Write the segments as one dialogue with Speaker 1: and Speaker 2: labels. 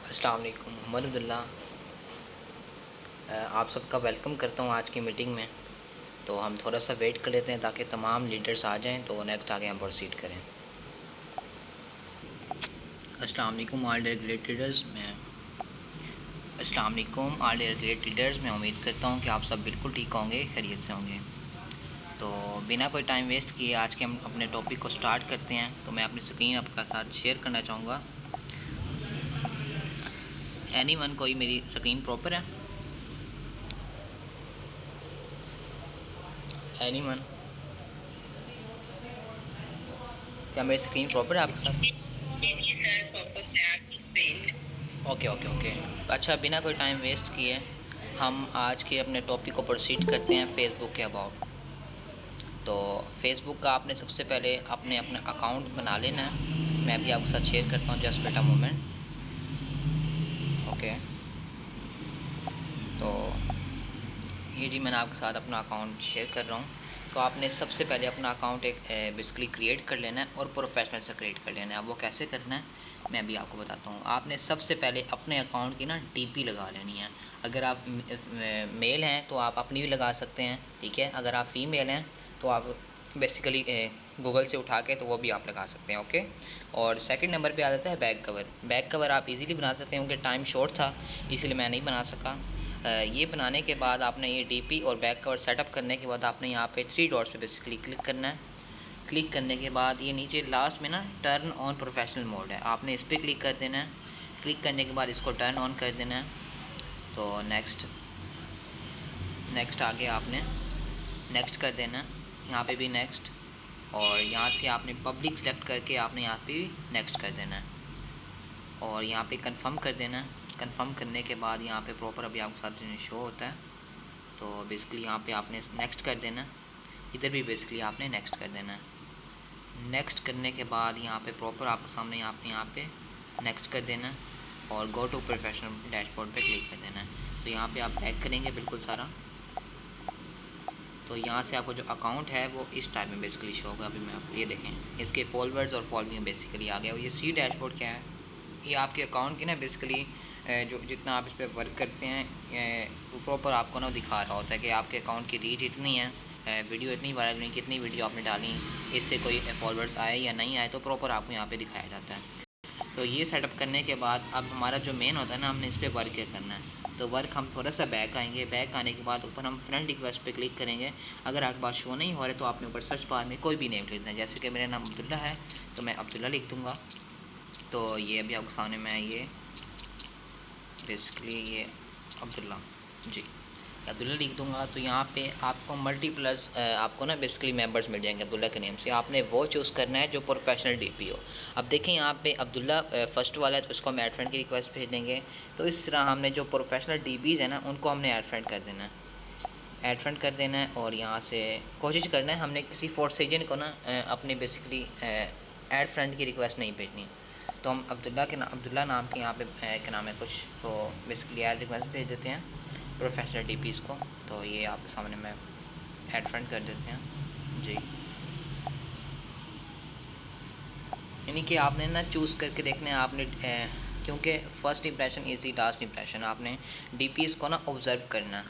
Speaker 1: अस्सलाम वालेकुम मोहम्मद अब्दुल्ला। आप सबका वेलकम करता हूँ आज की मीटिंग में। तो हम थोड़ा सा वेट कर लेते हैं ताकि तमाम लीडर्स आ जाएं तो नेक्स्ट आगे हम प्रोसीड करें। अस्सलाम वालेकुम ऑल डियर ग्रेट लीडर्स। मैं उम्मीद करता हूँ कि आप सब बिल्कुल ठीक होंगे, खैरियत से होंगे। तो बिना कोई टाइम वेस्ट किए आज के हम अपने टॉपिक को स्टार्ट करते हैं। तो मैं अपनी स्क्रीन आपके साथ शेयर करना चाहूँगा। एनीवन, कोई मेरी स्क्रीन प्रॉपर है? एनीवन, क्या मेरी स्क्रीन प्रॉपर है आपके साथ? Okay okay okay. अच्छा, बिना कोई टाइम वेस्ट किए हम आज के अपने टॉपिक को प्रोसीड करते हैं फेसबुक के अबाउट। तो फेसबुक का आपने सबसे पहले अपने अकाउंट बना लेना है। मैं भी आपके साथ शेयर करता हूँ, just wait a moment. Okay, तो ये जी मैंने आपके साथ अपना अकाउंट शेयर कर रहा हूँ। तो आपने सबसे पहले अपना अकाउंट एक बेसिकली क्रिएट कर लेना है और प्रोफेशनल से क्रिएट कर लेना है। अब वो कैसे करना है मैं भी आपको बताता हूँ। आपने सबसे पहले अपने अकाउंट की ना डीपी लगा लेनी है। अगर आप मेल हैं तो आप अपनी भी लगा सकते हैं, ठीक है। अगर आप फीमेल हैं तो आप बेसिकली गूगल से उठा के तो वो भी आप लगा सकते हैं, ओके। और सेकंड नंबर पे आ जाता है बैक कवर। बैक कवर आप इजीली बना सकते हैं, क्योंकि टाइम शॉर्ट था इसलिए मैं नहीं बना सका। ये बनाने के बाद आपने ये डीपी और बैक कवर सेटअप करने के बाद आपने यहाँ पे 3 डॉट्स पे बेसिकली क्लिक करना है। क्लिक करने के बाद ये नीचे लास्ट में ना टर्न ऑन प्रोफेशनल मोड है, आपने इस पर क्लिक कर देना है। क्लिक करने के बाद इसको टर्न ऑन कर देना है। तो नेक्स्ट आगे आपने नेक्स्ट कर देना है, यहाँ पे भी नेक्स्ट। और यहाँ से आपने पब्लिक सेलेक्ट करके आपने यहाँ पे भी नेक्स्ट कर देना है और यहाँ पे कंफर्म कर देना है। कंफर्म करने के बाद यहाँ पे प्रॉपर अभी आपके साथ शो होता है। तो बेसिकली यहाँ पे आपने नेक्स्ट कर देना है। इधर भी बेसिकली आपने नेक्स्ट कर देना है। नेक्स्ट करने के बाद यहाँ पे प्रॉपर आपके सामने आपने यहाँ पे नेक्स्ट कर देना है और गो टू प्रोफेशनल डैशबोर्ड पे क्लिक कर देना है। तो यहाँ पे आप बैक करेंगे बिल्कुल सारा। तो यहाँ से आपको जो अकाउंट है वो इस टाइप में बेसिकली शो होगा। अभी मैं आप ये देखें, इसके फॉलोअर्स और फॉलोइंग बेसिकली आ गया। और ये सी डैशबोर्ड क्या है, ये आपके अकाउंट की ना बेसिकली जो जितना आप इस पर वर्क करते हैं वो प्रॉपर आपको ना दिखा रहा होता है कि आपके अकाउंट की रीच इतनी है, वीडियो इतनी वायरल हुई, कितनी वीडियो आपने डाली, इससे कोई फॉलोअर्स आए या नहीं आए, तो प्रॉपर आपको यहाँ पे दिखाया जाता है। तो ये सेटअप करने के बाद अब हमारा जो मेन होता है ना, हमने इस पर वर्क करना है। तो वर्क हम थोड़ा सा बैक आएंगे। बैक आने के बाद ऊपर हम फ्रेंड रिक्वेस्ट पे क्लिक करेंगे। अगर आपके पास शो नहीं हो रहा है तो आपने ऊपर सर्च बार में कोई भी नेम लिख दें। जैसे कि मेरा नाम अब्दुल्ला है तो मैं अब्दुल्ला लिख दूँगा। तो ये अभी आपके सामने मैं ये बेसिकली ये अब्दुल्ला जी अब्दुल्ला लिख दूंगा। तो यहाँ पे आपको मल्टीप्लस आपको ना बेसिकली मेंबर्स मिल जाएंगे अब्दुल्ला के नेम से। आपने वो चूज़ करना है जो प्रोफेशनल डीपी हो। अब देखें यहाँ पे अब्दुल्ला फर्स्ट वाला है तो उसको हम ऐड फ्रेंड की रिक्वेस्ट भेज देंगे। तो इस तरह हमने जो प्रोफेशनल डीपीज़ है ना उनको हमने ऐड फ्रेंड कर देना है। ऐड फ्रेंड कर देना है और यहाँ से कोशिश करना है हमने किसी फोर्थ एजेंट को ना अपने बेसिकली ऐड फ्रेंड की रिक्वेस्ट नहीं भेजनी। तो हम अब्दुल्ला नाम के यहाँ पे क्या नाम है कुछ, तो बेसिकली ऐड रिक्वेस्ट भेज देते हैं प्रोफेशनल डीपीज़ को। तो ये आपके सामने मैं ऐड फ्रेंड कर देते हैं जी। यानी कि आपने ना चूज़ करके देखना है आपने क्योंकि first impression is the last impression. आपने डीपीज़ को ना ऑब्ज़र्व करना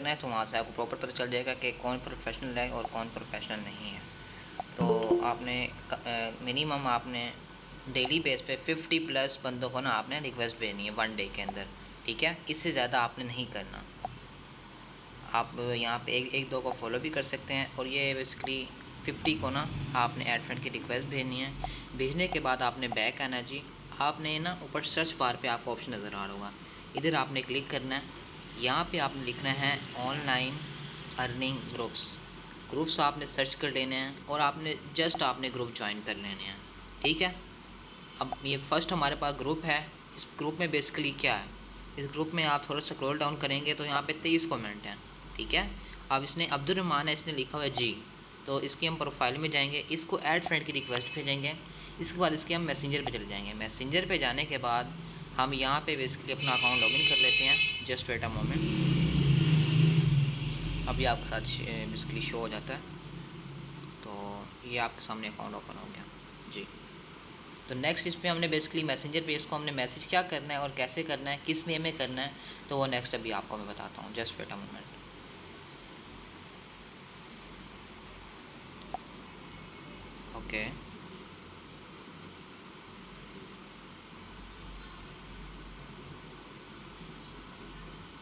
Speaker 1: है। तो वहाँ से आपको प्रॉपर पता चल जाएगा कि कौन प्रोफेशनल है और कौन प्रोफेशनल नहीं है। तो आपने मिनिमम आपने डेली बेस पे 50 प्लस बंदों को ना आपने रिक्वेस्ट भेजनी है 1 डे के अंदर, ठीक है। इससे ज़्यादा आपने नहीं करना। आप यहाँ पे एक दो को फॉलो भी कर सकते हैं। और ये बेसिकली 50 को ना आपने ऐड फ्रेंड की रिक्वेस्ट भेजनी है। भेजने के बाद आपने बैक आना जी। आपने ना ऊपर सर्च बार पे आपको ऑप्शन नज़र आ रहा होगा, इधर आपने क्लिक करना है। यहाँ पे आपने लिखना है ऑनलाइन अर्निंग ग्रुप्स आपने सर्च कर लेने हैं और आपने ग्रुप ज्वाइन कर लेने हैं, ठीक है। अब ये फर्स्ट हमारे पास ग्रुप है। इस ग्रुप में बेसिकली क्या है, इस ग्रुप में आप थोड़ा सा स्क्रॉल डाउन करेंगे तो यहाँ पे 23 कमेंट हैं, ठीक है। अब इसने अब्दुल रहमान है, इसने लिखा हुआ है जी। तो इसकी हम प्रोफाइल में जाएंगे, इसको ऐड फ्रेंड की रिक्वेस्ट भेजेंगे। इसके बाद इसके हम मैसेंजर पे चले जाएंगे। मैसेंजर पे जाने के बाद हम यहाँ पे बेसिकली अपना अकाउंट लॉगिन कर लेते हैं। जस्ट वेट अ मोमेंट, अभी आपके साथ बेसिकली शो हो जाता है। तो ये आपके सामने अकाउंट ओपन हो गया जी। तो नेक्स्ट इस पर हमने बेसिकली मैसेंजर पे इसको हमने मैसेज क्या करना है और कैसे करना है, किस वे में करना है, तो वो नेक्स्ट अभी आपको मैं बताता हूँ। Just wait a moment. Okay,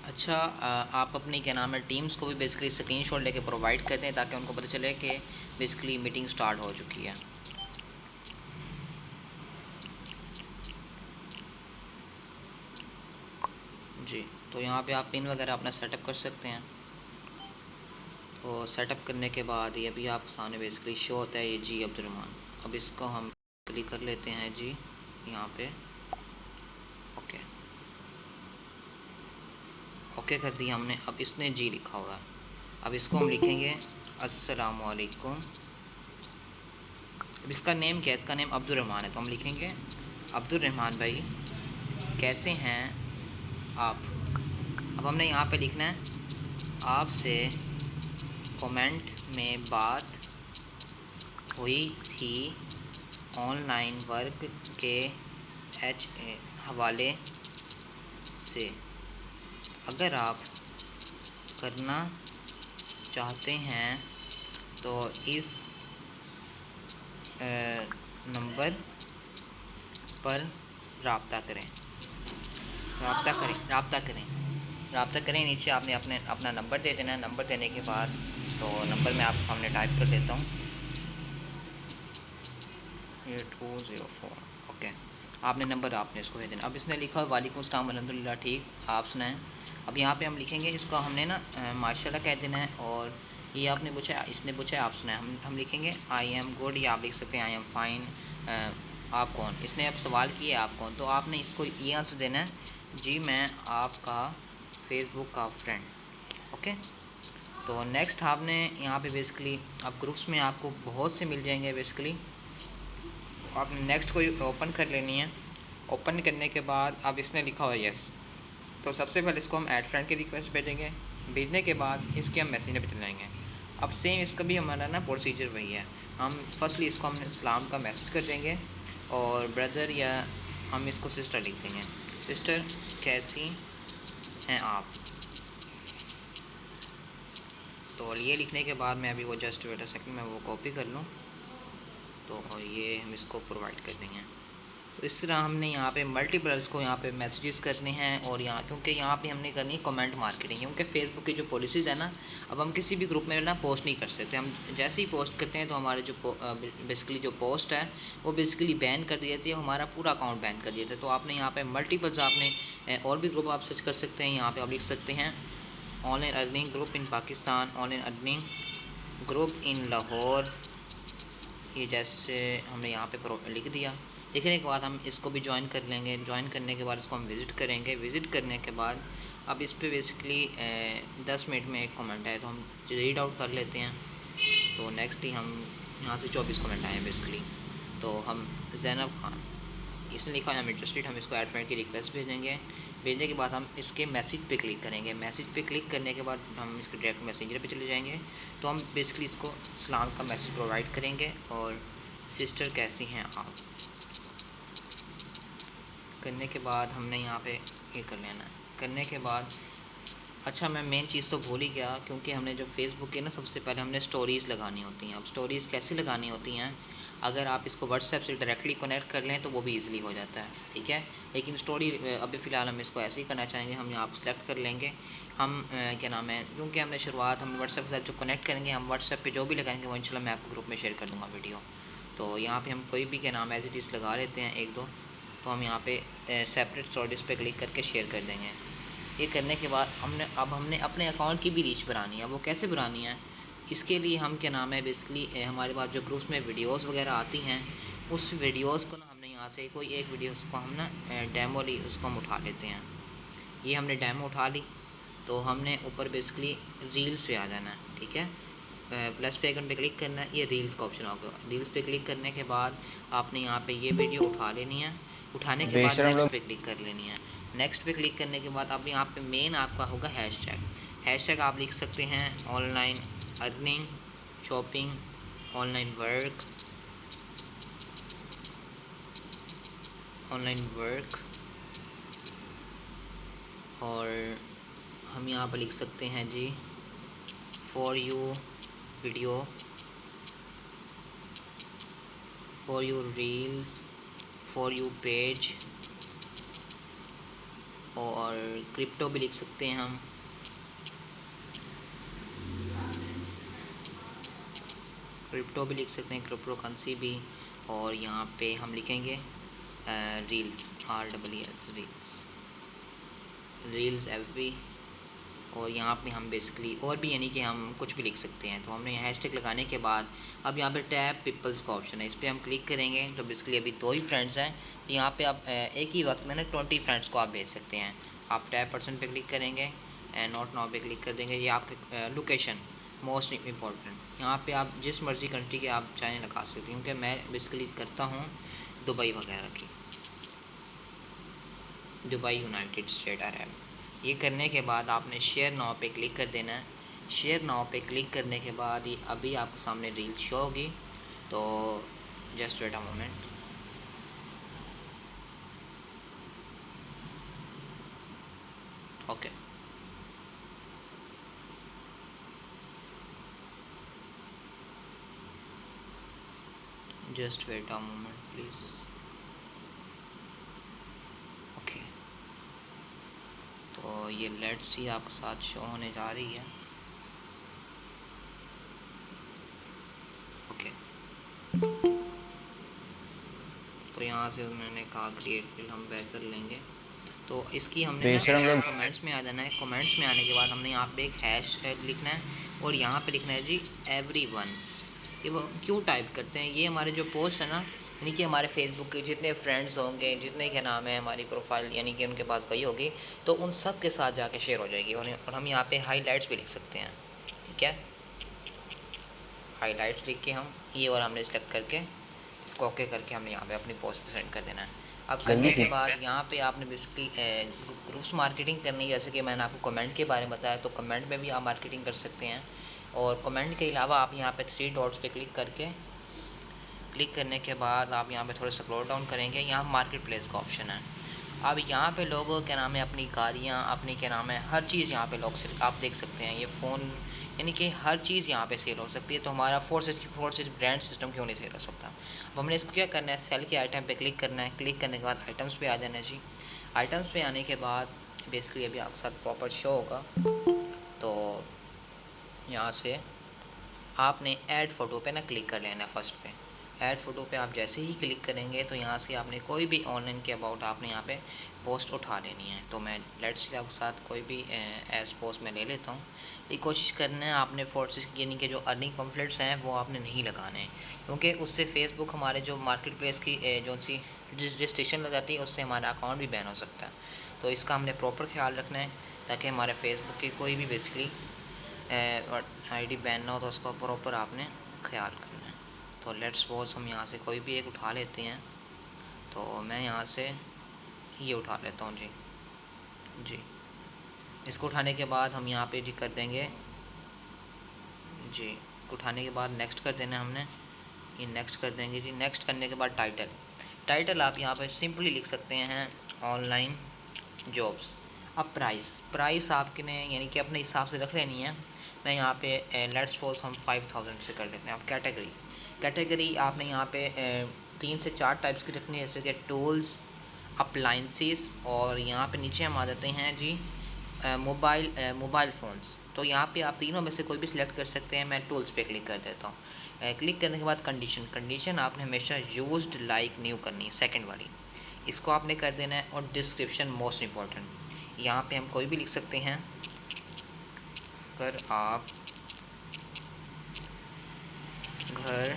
Speaker 1: अच्छा, आप अपनी क्या नाम है टीम्स को भी बेसिकली स्क्रीनशॉट लेके प्रोवाइड कर दें ताकि उनको पता चले कि बेसिकली मीटिंग स्टार्ट हो चुकी है। जी, तो यहाँ पे आप पिन वगैरह अपना सेटअप कर सकते हैं। तो सेटअप करने के बाद ये भी आप सामने बेसिकली शो होता है, ये जी अब्दुलरहमान। अब इसको हम क्लिक कर लेते हैं जी यहाँ पे। ओके, ओके कर दिया हमने। अब इसने जी लिखा हुआ है, अब इसको हम लिखेंगे अस्सलामुअलैकुम। अब इसका नेम क्या है, इसका नेम अब्दुलरहमान है, तो हम लिखेंगे अब्दुलरहमान भाई कैसे हैं आप। अब हमने यहाँ पे लिखना है आपसे कमेंट में बात हुई थी ऑनलाइन वर्क के हवाले से, अगर आप करना चाहते हैं तो इस नंबर पर रब्ता करें। रब्ता करें नीचे आपने अपना नंबर दे देना है। नंबर देने के बाद तो नंबर मैं आपके सामने टाइप कर देता हूँ, 8204। ओके, आपने नंबर आपने इसको भेज देना। अब इसने लिखा वालेकुम सलाम अल्हम्दुलिल्लाह ठीक, आप सुनाएं। अब यहाँ पे हम लिखेंगे इसको हमने ना माशाल्लाह कह देना है, और ये आपने पूछा, इसने पूछा आप सुनाएं। हम लिखेंगे आई एम गुड, या आप लिख सकते हैं आई एम फाइन। आप कौन, इसने अब सवाल किया आप कौन, तो आपने इसको ये आंसर देना है जी मैं आपका फेसबुक का फ्रेंड। ओके, तो नेक्स्ट आपने यहाँ पे बेसिकली अब ग्रुप्स में आपको बहुत से मिल जाएंगे। बेसिकली आपने नेक्स्ट को ओपन कर लेनी है। ओपन करने के बाद अब इसने लिखा हुआ यस, तो सबसे पहले इसको हम ऐड फ्रेंड की रिक्वेस्ट भेजेंगे। भेजने के बाद इसके हम मैसेंजर पे चलाएंगे। अब सेम इसका भी हमारा ना प्रोसीजर वही है। हम फर्स्टली इसको हमने सलाम का मैसेज कर देंगे, और ब्रदर या हम इसको सिस्टर लिख देंगे, सिस्टर कैसी हैं आप। तो ये लिखने के बाद मैं अभी वो जस्ट वेट अ सेकंड मैं वो कॉपी कर लूँ, तो ये हम इसको प्रोवाइड कर देंगे। तो इस तरह हमने यहाँ पे मल्टीपल्स को यहाँ पे मैसेजेस करने हैं, और यहाँ क्योंकि यहाँ पे हमने करनी है कमेंट मार्केटिंग, क्योंकि फेसबुक की जो पॉलिसीज़ है ना, अब हम किसी भी ग्रुप में ना पोस्ट नहीं कर सकते। हम जैसे ही पोस्ट करते हैं तो हमारे जो बेसिकली जो पोस्ट है वो बेसिकली बैन कर दी जाती है, हमारा पूरा अकाउंट बैन कर दिया जाता है। तो आपने यहाँ पर मल्टीपल्स आपने और भी ग्रुप आप सर्च कर सकते हैं। यहाँ पर आप लिख सकते हैं online earning group in Pakistan, online earning group in Lahore, ये जैसे हमने यहाँ पे लिख दिया। लिखने के बाद हम इसको भी ज्वाइन कर लेंगे। ज्वाइन करने के बाद इसको हम विज़िट करेंगे। विज़िट करने के बाद अब इस पर बेसिकली 10 मिनट में एक कमेंट आए तो हम रीड आउट कर लेते हैं। तो नेक्स्ट ही हम यहाँ से 24 कमेंट आए हैं बेसिकली। तो हम ज़ैनब खान, इसने लिखा है हम इंटरेस्टेड, हम इसको ऐड फ्रेंड की रिक्वेस्ट भेजेंगे। भेजने के बाद हम इसके मैसेज पे क्लिक करेंगे। मैसेज पे क्लिक करने के बाद हम इसके डायरेक्ट मैसेंजर पे चले जाएंगे। तो हम बेसिकली इसको सलाम का मैसेज प्रोवाइड करेंगे, और सिस्टर कैसी हैं आप करने के बाद हमने यहाँ पे ये कर लेना है। करने के बाद अच्छा, मैं मेन चीज़ तो भूल ही गया, क्योंकि हमने जो फेसबुक के ना सबसे पहले हमने स्टोरीज़ लगानी होती हैं। अब स्टोरीज़ कैसे लगानी होती हैं, अगर आप इसको व्हाट्सएप से डायरेक्टली कनेक्ट कर लें तो वो भी ईजिली हो जाता है, ठीक है। लेकिन स्टोरी अभी फ़िलहाल हम इसको ऐसे ही करना चाहेंगे। हम यहाँ पर सेलेक्ट कर लेंगे। हम क्या नाम है, क्योंकि हमने शुरुआत हम व्हाट्सएप के साथ जो कनेक्ट करेंगे, हम व्हाट्सएप पे जो भी लगाएंगे वो इंशाल्लाह मैं आपको ग्रुप में शेयर कर दूँगा वीडियो। तो यहाँ पे हम कोई भी क्या नाम एज इट इज़ लगा लेते हैं एक दो। तो हम यहाँ पे सेपरेट स्टोरीज़ पे क्लिक करके शेयर कर देंगे। ये करने के बाद हमने अपने अकाउंट की भी रीच बढ़ानी है। वो कैसे बढ़ानी है, इसके लिए हम क्या नाम है बेसिकली हमारे पास जो ग्रुप्स में वीडियोस वगैरह आती हैं, उस वीडियोस को ना हमने यहाँ से कोई एक वीडियो उसको हम ना डेमो ली, उसको हम उठा लेते हैं। ये हमने डेमो उठा ली, तो हमने ऊपर बेसिकली रील्स पे आ जाना है, ठीक है। प्लस पे आइकन पे क्लिक करना है, ये रील्स का ऑप्शन होगा। रील्स पे क्लिक करने के बाद आपने यहाँ पे ये वीडियो उठा लेनी है। उठाने के बाद
Speaker 2: बेशरम
Speaker 1: नेक्स्ट
Speaker 2: लोग
Speaker 1: पे क्लिक कर लेनी है। नेक्स्ट पे क्लिक करने के बाद आप यहाँ पे मेन आपका होगा हैशटैग आप लिख सकते हैं online earning, shopping, online work, online work, और हम यहाँ पर लिख सकते हैं जी for you video, for you reels, for you page, और क्रिप्टो भी लिख सकते हैं हम। क्रिप्टो भी लिख सकते हैं, क्रिप्टो करेंसी भी। और यहाँ पे हम लिखेंगे reels, REELS, reels, reels FB। और यहाँ पे हम बेसिकली और भी यानी कि हम कुछ भी लिख सकते हैं। तो हमने हैशटैग लगाने के बाद अब यहाँ पे टैप पीपल्स का ऑप्शन है, इस पर हम क्लिक करेंगे। तो बेसिकली अभी 2 ही फ्रेंड्स हैं, तो यहाँ पे आप एक ही वक्त में ना 20 फ्रेंड्स को आप भेज सकते हैं। आप टैप पर्सन पे क्लिक करेंगे एंड नॉट नाउ पे क्लिक कर देंगे। ये आपके लोकेशन मोस्ट इम्पॉर्टेंट, यहाँ पे आप जिस मर्ज़ी कंट्री के आप चाहें लगा सकते हैं, क्योंकि मैं बेसिकली करता हूँ दुबई वगैरह की, दुबई यूनाइटेड स्टेट अरब। ये करने के बाद आपने शेयर नाउ पे क्लिक कर देना है। शेयर नाउ पे क्लिक करने के बाद ये अभी आपके सामने रील शो होगी, तो just wait a moment. Okay, just wait a moment please. Okay, तो ये लेट्स सी आपके साथ शो होने जा रही है। ओके, तो यहाँ से उन्होंने कहा क्रिएट रील, हम बैक कर लेंगे। तो इसकी हमने ना कमेंट्स में आ जाना है। कमेंट्स में आने के बाद हमने यहाँ पे एक हैश टैग लिखना है और यहाँ पे लिखना है जी एवरीवन। ये वो क्यों टाइप करते हैं, ये हमारे जो पोस्ट है ना, यानी कि हमारे फेसबुक के जितने फ्रेंड्स होंगे, जितने के नाम है हमारी प्रोफाइल यानी कि उनके पास गई होगी, तो उन सब के साथ जाके शेयर हो जाएगी। और हम यहाँ पे हाईलाइट्स भी लिख सकते हैं, ठीक है। हाईलाइट्स लिख के हम ये और हमने सेलेक्ट करके इसको ओके करके हमने यहाँ पे अपनी पोस्ट पे सेंड कर देना है। अब करने के बाद यहाँ पे आपने बेसिकली ग्रुप्स मार्केटिंग करनी है, जैसे कि मैंने आपको कमेंट के बारे में बताया, तो कमेंट में भी आप मार्केटिंग कर सकते हैं। और कमेंट के अलावा आप यहाँ पे 3 डॉट्स पे क्लिक करने के बाद आप यहाँ पे थोड़ा स्क्रॉल डाउन करेंगे, यहाँ मार्केट प्लेस का ऑप्शन है। अब यहाँ पे लोग क्या नाम है अपनी गाड़ियाँ, अपनी क्या नाम है हर चीज़ यहाँ पे लोग आप देख सकते हैं। ये फ़ोन यानी कि हर चीज़ यहाँ पे सेल हो सकती है। तो हमारा फोर्सेज ब्रांड सिस्टम क्यों नहीं सेल हो सकता। अब हमने इसको क्या करना है, सेल के आइटम पे क्लिक करना है। क्लिक करने के बाद आइटम्स पे आ जाना है जी। आइटम्स पे आने के बाद बेसिकली अभी आपके साथ प्रॉपर शो होगा। तो यहाँ से आपने ऐड फ़ोटो पे ना क्लिक कर लेना है। फर्स्ट पे ऐड फ़ोटो पे आप जैसे ही क्लिक करेंगे तो यहाँ से आपने कोई भी ऑनलाइन के अबाउट आपने यहाँ पे पोस्ट उठा लेनी है। तो मैं लेट्स से आपके साथ कोई भी एज पोस्ट में ले लेता हूँ। ये कोशिश करना है आपने फोर्सेस यानी कि जो अर्निंग पम्फलेट्स हैं वो आपने नहीं लगाने हैं, क्योंकि उससे फेसबुक हमारे जो मार्केट प्लेस की जो सी रजिस्ट्रेशन लग जाती है उससे हमारा अकाउंट भी बैन हो सकता है। तो इसका हमने प्रॉपर ख्याल रखना है ताकि हमारे फेसबुक की कोई भी बेसिकली आईडी बैन ना हो, तो उसका प्रॉपर आपने ख्याल करना है। तो लेट्स सपोज हम यहाँ से कोई भी एक उठा लेते हैं। तो मैं यहाँ से ये उठा लेता हूँ जी। इसको उठाने के बाद हम यहाँ पे जी कर देंगे जी। उठाने के बाद नेक्स्ट कर देना हमने, ये नेक्स्ट कर देंगे जी। नेक्स्ट करने के बाद टाइटल आप यहाँ पे सिंपली लिख सकते हैं ऑनलाइन जॉब्स। अब प्राइस आपके ने यानी कि अपने हिसाब से रख लेनी है। मैं यहाँ पे लेट्स सपोज हम 5000 से कर लेते हैं। अब कैटेगरी आपने यहाँ पे 3 से 4 टाइप्स की रखनी है, जैसे कि टूल्स, अप्लाइंसेस, और यहाँ पे नीचे हम आ जाते हैं जी मोबाइल फ़ोन्स। तो यहाँ पे आप तीनों में से कोई भी सिलेक्ट कर सकते हैं। मैं टूल्स पे क्लिक कर देता हूँ। क्लिक करने के बाद कंडीशन आपने हमेशा यूज्ड लाइक न्यू करनी है, सेकंड वाली, इसको आपने कर देना है। और डिस्क्रिप्शन मोस्ट इम्पॉर्टेंट, यहाँ पे हम कोई भी लिख सकते हैं। अगर आप घर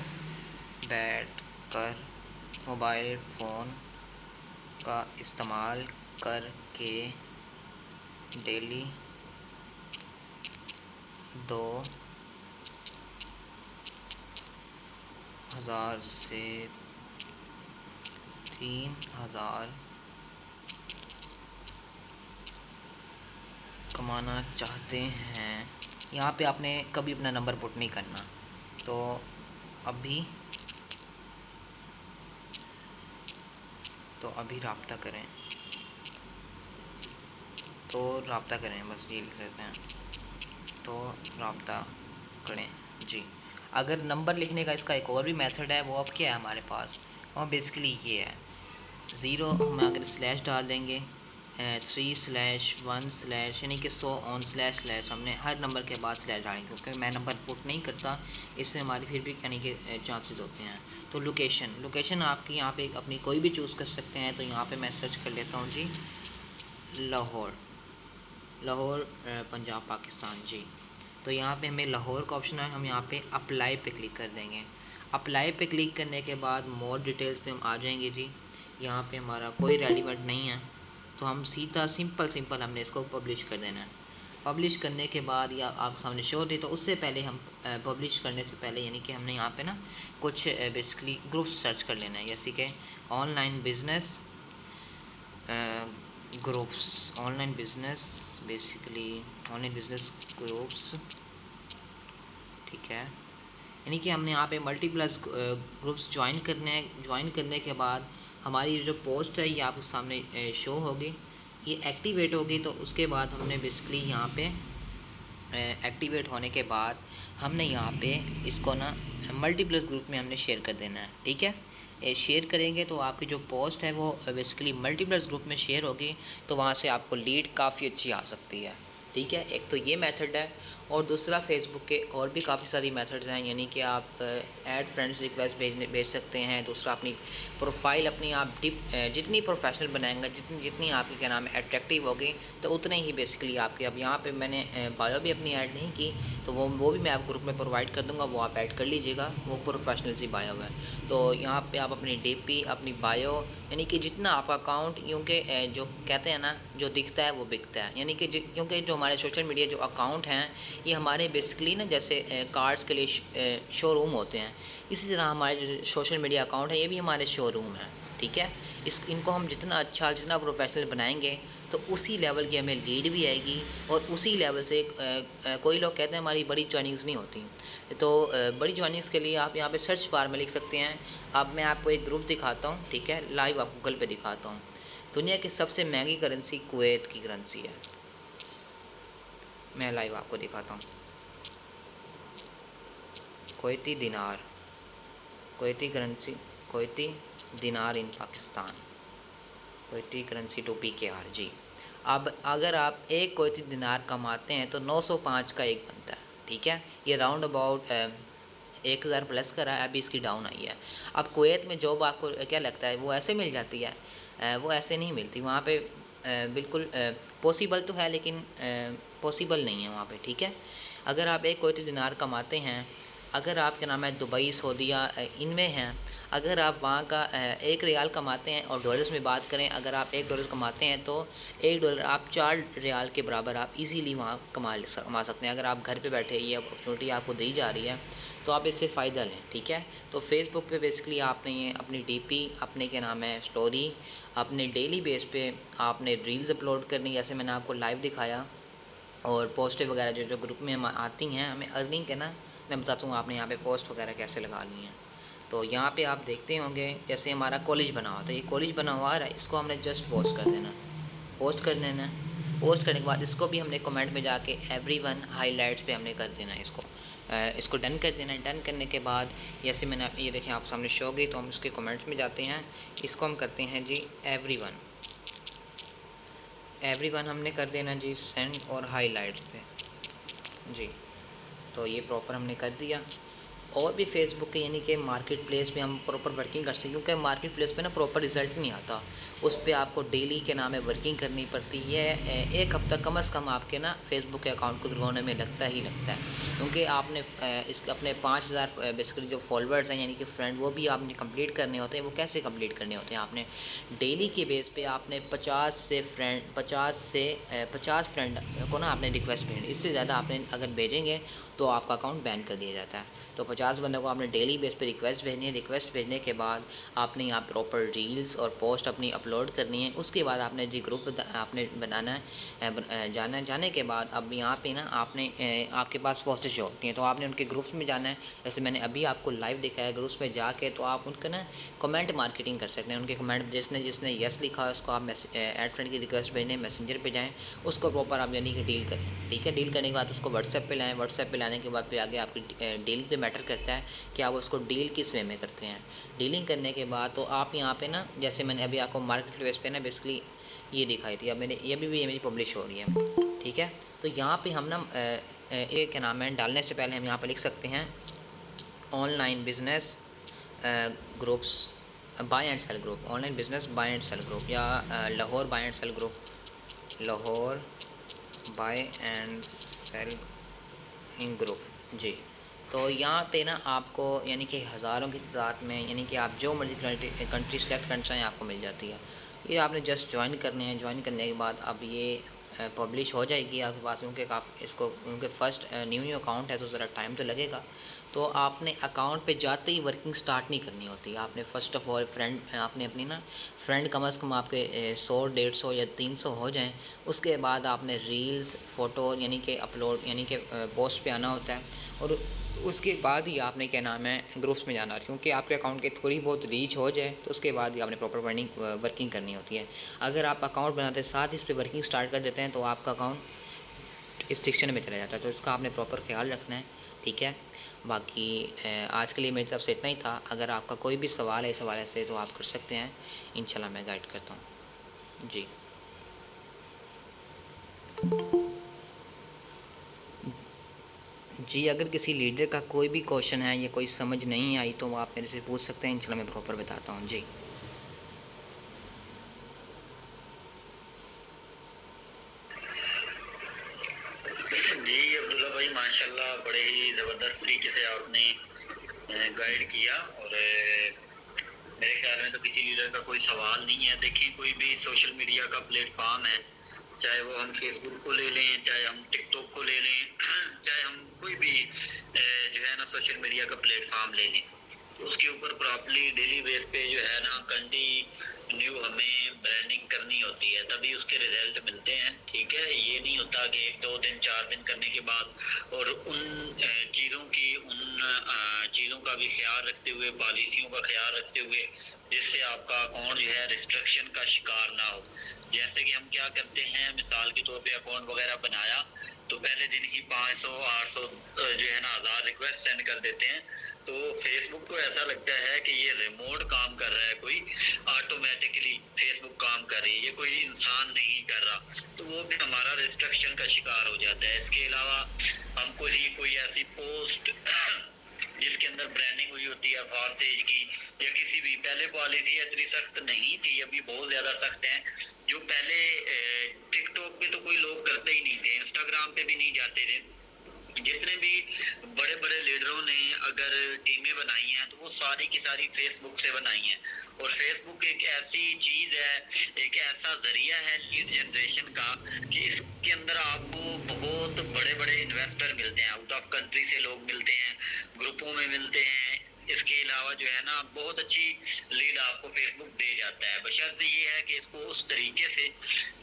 Speaker 1: बैठ कर मोबाइल फ़ोन का इस्तेमाल करके डेली 2000 से 3000 कमाना चाहते हैं, यहाँ पे आपने कभी अपना नंबर पुट नहीं करना। तो अभी तो अभी रब्ता करें, तो रब्ता करें, बस ये लिख देते हैं, तो रब्ता करें जी। अगर नंबर लिखने का इसका एक और भी मेथड है, वो अब क्या है हमारे पास, और बेसिकली ये है 0 हम अगर स्लैश डाल देंगे 3/1/ यानी कि 100 ऑन स्लैश हमने हर नंबर के बाद स्लैश डालेंगे, क्योंकि मैं नंबर पुट नहीं करता, इससे हमारी फिर भी यानी कि चांसेस होते हैं। तो लोकेशन आपकी यहाँ पे अपनी कोई भी चूज़ कर सकते हैं। तो यहाँ पे मैं सर्च कर लेता हूँ जी, लाहौर पंजाब पाकिस्तान जी। तो यहाँ पे हमें लाहौर का ऑप्शन है, हम यहाँ पे अप्लाई पे क्लिक कर देंगे। अप्लाई पे क्लिक करने के बाद मोर डिटेल्स पे हम आ जाएंगे जी। यहाँ पे हमारा कोई रेलिवेंट नहीं है, तो हम सीधा सिंपल हमने इसको पब्लिश कर देना है। पब्लिश करने के बाद या आप सामने शो दे, तो उससे पहले हम पब्लिश करने से पहले यानी कि हमने यहाँ पे ना कुछ बेसिकली ग्रुप्स सर्च कर लेना है, जैसे कि online business groups, online business groups, ठीक है। यानी कि हमने यहाँ पे मल्टीप्लस ग्रुप्स ज्वाइन करने हैं। ज्वाइन करने के बाद हमारी जो पोस्ट है ये आपके सामने शो होगी, ये एक्टिवेट होगी। तो उसके बाद हमने बेसिकली यहाँ पे एक्टिवेट होने के बाद हमने यहाँ पे इसको ना मल्टीप्लस ग्रुप में हमने शेयर कर देना है, ठीक है। शेयर करेंगे तो आपकी जो पोस्ट है वो बेसिकली मल्टीप्लस ग्रुप में शेयर होगी, तो वहाँ से आपको लीड काफ़ी अच्छी आ सकती है, ठीक है। एक तो ये मेथड है, और दूसरा फेसबुक के और भी काफ़ी सारी मेथड्स हैं, यानी कि आप ऐड फ्रेंड्स रिक्वेस्ट भेज सकते हैं। दूसरा अपनी प्रोफाइल अपनी आप जितनी प्रोफेशनल बनाएंगे, जितनी आपकी क्या नाम है अट्रैक्टिव होगी, तो उतने ही बेसिकली आपके। अब यहाँ पे मैंने बायो भी अपनी ऐड नहीं की, तो वो भी मैं आप ग्रुप में प्रोवाइड कर दूंगा, वो आप ऐड कर लीजिएगा, वो प्रोफेशनल सी बायो है। तो यहाँ पे आप अपनी डीपी, अपनी बायो, यानी कि जितना आपका अकाउंट, क्योंकि जो कहते हैं ना जो दिखता है वो बिकता है, यानी कि क्योंकि जो हमारे सोशल मीडिया जो अकाउंट हैं ये हमारे बेसिकली ना जैसे कार्ड्स के लिए शोरूम होते हैं, इसी तरह हमारे जो सोशल मीडिया अकाउंट है ये भी हमारे शोरूम है, ठीक है। इनको हम जितना अच्छा, जितना प्रोफेशनल बनाएंगे, तो उसी लेवल की हमें लीड भी आएगी, और उसी लेवल से कोई लोग कहते हैं हमारी बड़ी ज्वाइनिंग्स नहीं होती, तो बड़ी ज्वाइनिंग्स के लिए आप यहाँ पे सर्च बार में लिख सकते हैं। अब मैं आपको एक ग्रुप दिखाता हूँ, ठीक है, लाइव आप गूगल पे दिखाता हूँ। दुनिया की सबसे महंगी करेंसी कुवैत की करेंसी है, मैं लाइव आपको दिखाता हूँ। कुवैती दिनार, Kuwaiti currency, Kuwaiti dinar in Pakistan, Kuwaiti currency to PKR जी। अब अगर आप एक कुवैती दिनार कमाते हैं तो 905 का एक बनता है, ठीक है। ये राउंड अबाउट 1000 प्लस का रहा है, अभी इसकी डाउन आई है। अब कुवैत में जॉब आपको क्या लगता है वो ऐसे मिल जाती है? वो ऐसे नहीं मिलती वहाँ पे, बिल्कुल पॉसिबल तो है लेकिन पॉसिबल नहीं है वहाँ पे, ठीक है। अगर आप एक कुवैती दिनार कमाते हैं, अगर आप क्या नाम है दुबई, सऊदीया इनमें हैं, अगर आप वहाँ का 1 रियाल कमाते हैं, और डॉलर्स में बात करें, अगर आप $1 कमाते हैं तो $1 आप 4 रियाल के बराबर आप इजीली वहाँ कमा सकते हैं। अगर आप घर पे बैठे ये अपॉर्चुनिटी आपको दी जा रही है, तो आप इससे फ़ायदा लें, ठीक है। तो फेसबुक पे बेसिकली आपने ये अपनी डीपी, अपने क्या नाम है स्टोरी, अपने डेली बेस पे आपने रील्स अपलोड करनी, जैसे मैंने आपको लाइव दिखाया, और पोस्टें वगैरह जो जो ग्रुप में हम आती हैं, हमें अर्निंग के ना मैं बताता हूँ आपने यहाँ पे पोस्ट वगैरह कैसे लगा ली हैं। तो यहाँ पे आप देखते होंगे जैसे हमारा कॉलेज बना हुआ था, ये कॉलेज बना हुआ है, इसको हमने जस्ट पोस्ट कर देना, पोस्ट कर देना। पोस्ट करने के बाद इसको भी हमने कमेंट में जाके एवरीवन हाइलाइट्स पे हमने कर देना है, इसको डन कर देना है। डन करने के बाद जैसे मैंने ये देखें आप सामने शो गई, तो हम इसके कमेंट्स में जाते हैं, इसको हम करते हैं जी एवरीवन हमने कर देना जी सेंड और हाईलाइट्स पे जी। तो ये प्रॉपर हमने कर दिया। और भी फेसबुक के यानी कि मार्केट प्लेस पे हम प्रॉपर वर्किंग कर सकते हैं, क्योंकि मार्केट प्लेस पे ना प्रॉपर रिज़ल्ट नहीं आता, उस पर आपको डेली के नाम है वर्किंग करनी पड़ती है। एक हफ़्ता कम से कम आपके ना फेसबुक के अकाउंट को ग्रो होने में लगता ही लगता है, क्योंकि आपने इसके अपने 5000 बेसिकली जो फॉलोअर्स हैं यानी कि फ्रेंड, वो भी आपने कंप्लीट करने होते हैं। वो कैसे कंप्लीट करने होते हैं? आपने डेली के बेस पे आपने 50 फ्रेंड को ना आपने रिक्वेस्ट भेजनी, इससे ज़्यादा आपने अगर भेजेंगे तो आपका अकाउंट बैन कर दिया जाता है। तो 50 बंदों को आपने डेली बेस पे रिक्वेस्ट भेजनी है। रिक्वेस्ट भेजने के बाद आपने यहाँ प्रॉपर रील्स और पोस्ट अपनी अपलोड करनी है। उसके बाद आपने जी ग्रुप आपने बनाना है, जाने के बाद अब यहाँ पे ना आपने आपके पास पोस्टेज होती हैं तो आपने उनके ग्रुप्स में जाना है। जैसे मैंने अभी आपको लाइव दिखाया है, ग्रुप्स में जाके तो आप उनका ना कमेंट मार्केटिंग कर सकते हैं। उनके कमेंट जिसने जिसने यस लिखा है उसको आप ऐड फ्रेंड की रिक्वेस्ट भेजें, मैसेंजर पे जाएँ, उसको प्रॉपर आप यानी कि डील करें। ठीक है, डील करने के बाद उसको व्हाट्सएप पे लाएँ। व्हाट्सएप पे लाने के बाद फिर आगे आपकी डील पे मैटर करता है कि आप उसको डील किस वे में करते हैं। डीलिंग करने के बाद तो आप यहाँ पे ना, जैसे मैंने अभी आपको मार्केट प्लेस पे ना बेसिकली ये दिखाई थी, अब मैंने ये भी मेरी पब्लिश हो रही है। ठीक है, तो यहाँ पे हम ना एक क्या नाम है, डालने से पहले हम यहाँ पे लिख सकते हैं online business groups buy and sell group, online business buy and sell group, या Lahore buy and sell group, Lahore buy and sell in group जी। तो यहाँ पे ना आपको यानी कि हज़ारों की तादाद में, यानी कि आप जो मर्ज़ी कंट्री सेलेक्ट करना चाहें आपको मिल जाती है। ये आपने जस्ट ज्वाइन करने हैं। ज्वाइन करने के बाद अब ये पब्लिश हो जाएगी आपके पास, क्योंकि इसको उनके फर्स्ट न्यू अकाउंट है तो ज़रा टाइम तो लगेगा। तो आपने अकाउंट पे जाते ही वर्किंग स्टार्ट नहीं करनी होती। आपने फ़र्स्ट ऑफ़ ऑल आपने अपनी ना फ्रेंड कम अज़ कम आपके 100 150 या 300 हो जाएं। उसके बाद आपने रील्स फ़ोटो यानी कि अपलोड यानी कि पोस्ट पे आना होता है, और उसके बाद ही आपने क्या नाम है ग्रुप्स में जाना है, क्योंकि आपके अकाउंट की थोड़ी बहुत रीच हो जाए तो उसके बाद ही आपने प्रॉपर वर्किंग करनी होती है। अगर आप अकाउंट बनाते साथ ही इस पर वर्किंग स्टार्ट कर देते हैं तो आपका अकाउंट रिस्ट्रिक्शन में चला जाता है। तो इसका आपने प्रॉपर ख्याल रखना है। ठीक है, बाकी आज के लिए मेरी तरफ से इतना ही था। अगर आपका कोई भी सवाल है इस हवाले से तो आप कर सकते हैं, इंशाल्लाह मैं गाइड करता हूँ जी। जी, अगर किसी लीडर का कोई भी क्वेश्चन है या कोई समझ नहीं आई तो आप मेरे से पूछ सकते हैं, इंशाल्लाह मैं प्रॉपर बताता हूँ जी।
Speaker 2: जी अब्दुल्ला भाई, माशाल्लाह बड़े ही ज़बरदस्त तरीके से आपने गाइड किया, और मेरे ख्याल में तो किसी लीडर का कोई सवाल नहीं है। देखिए, कोई भी सोशल मीडिया का प्लेटफॉर्म है, चाहे वो हम फेसबुक को ले लें, चाहे हम टिकटॉक को ले लें, चाहे हम कोई भी जो है ना सोशल मीडिया का प्लेटफॉर्म ले लें, तो उसके ऊपर प्रॉपरली डेली बेस पे जो है ना कंटिन्यू हमें ब्रांडिंग करनी होती है, तभी उसके रिजल्ट मिलते हैं। ठीक है, ये नहीं होता कि 1 2 दिन 4 दिन करने के बाद, और उन चीज़ों की चीज़ों का भी ख्याल रखते हुए, पॉलिसियों का ख्याल रखते हुए, जिससे आपका अकाउंट जो है रिस्ट्रिक्शन का शिकार ना हो। जैसे कि हम क्या करते हैं, मिसाल के तौर पे अकाउंट वगैरह बनाया तो पहले दिन ही 500 800 जो है ना 1000 रिक्वेस्ट सेंड कर देते हैं। तो फेसबुक को ऐसा लगता है कि ये रिमोट काम कर रहा है, कोई ऑटोमेटिकली फेसबुक काम कर रही है, ये कोई इंसान नहीं कर रहा, तो वो भी हमारा रिस्ट्रिक्शन का शिकार हो जाता है। इसके अलावा हमको ही कोई ऐसी पोस्ट जिसके अंदर ब्रांडिंग हुई होती है फॉरसेज की, या किसी भी, पहले पॉलिसी इतनी सख्त नहीं थी, अभी बहुत ज़्यादा सख्त है। जो पहले टिकटॉक पे तो कोई लोग करते ही नहीं थे, इंस्टाग्राम पे भी नहीं जाते थे। जितने भी बड़े बड़े लीडरों ने अगर टीमें बनाई हैं तो वो सारी की सारी फेसबुक से बनाई हैं। और फेसबुक एक ऐसी चीज है, एक ऐसा जरिया है लीड जनरेशन का, कि इसके अंदर आपको बहुत बड़े बड़े इन्वेस्टर मिलते हैं, आउट ऑफ कंट्री से लोग मिलते हैं, ग्रुपों में मिलते हैं। इसके अलावा जो है ना बहुत अच्छी लीड आपको फेसबुक दे जाता है, बशर्ते ये है कि इसको उस तरीके से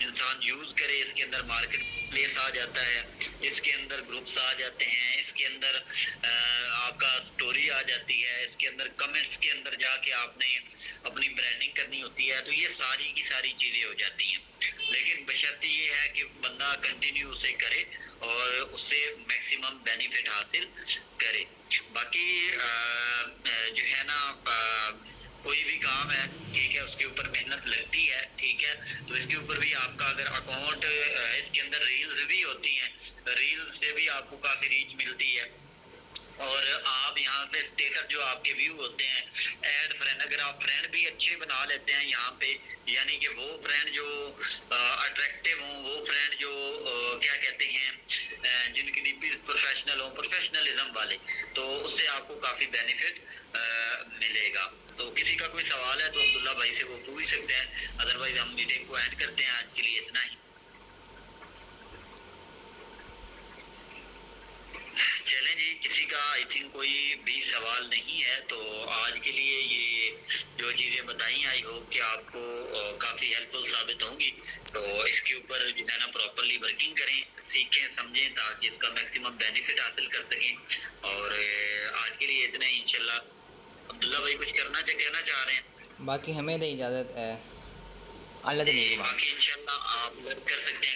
Speaker 2: इंसान यूज करे। इसके अंदर मार्केट प्लेस आ जाता है, इसके अंदर ग्रुप्स आ जाते हैं, इसके अंदर आपका स्टोरी आ जाती है, इसके अंदर कमेंट्स के अंदर जाके आपने अपनी ब्रांडिंग करनी होती है, तो ये सारी की सारी चीजें हो जाती हैं। लेकिन बशर्ते ये है कि बंदा कंटिन्यू उसे करे और उससे मैक्सिमम बेनिफिट हासिल करे। बाकी जो है ना कोई भी काम है, ठीक है, उसके ऊपर मेहनत लगती है। ठीक है, तो इसके ऊपर भी आपका अगर अकाउंट, इसके अंदर रील्स भी होती हैं, रील्स से भी आपको काफी रीच मिलती है। और आप यहाँ से स्टेटस जो आपके व्यू होते हैं, ऐड फ्रेंड, अगर आप फ्रेंड भी अच्छे बना लेते हैं यहाँ पे, यानी कि वो फ्रेंड जो अट्रैक्टिव हों, वो फ्रेंड जो क्या कहते हैं जिनकी डीपी प्रोफेशनल हो, प्रोफेशनलिज्म वाले, तो उससे आपको काफी बेनिफिट मिलेगा। तो किसी का कोई सवाल है तो अब्दुल्ला भाई से वो पूछ सकते हैं, अदरवाइज हम मीटिंग को एंड करते हैं। आज के लिए इतना ही। चलें जी, किसी का आई थिंक कोई भी सवाल सवाल नहीं है। तो आज के लिए ये जो चीज़ें बताई आई होप कि आपको काफ़ी हेल्पफुल साबित होंगी। तो इसके ऊपर जो है ना प्रॉपरली वर्किंग करें, सीखें, समझें, ताकि इसका मैक्सिमम बेनिफिट हासिल कर सकें। और आज के लिए इतना ही इंशाल्लाह। अब्दुल्ला भाई कुछ कहना चाह रहे हैं?
Speaker 1: बाकी हमें तो इजाज़त है, अल्लाह
Speaker 2: जी,
Speaker 1: ने
Speaker 2: बाकी इंशाल्लाह आप वर्क कर सकते हैं।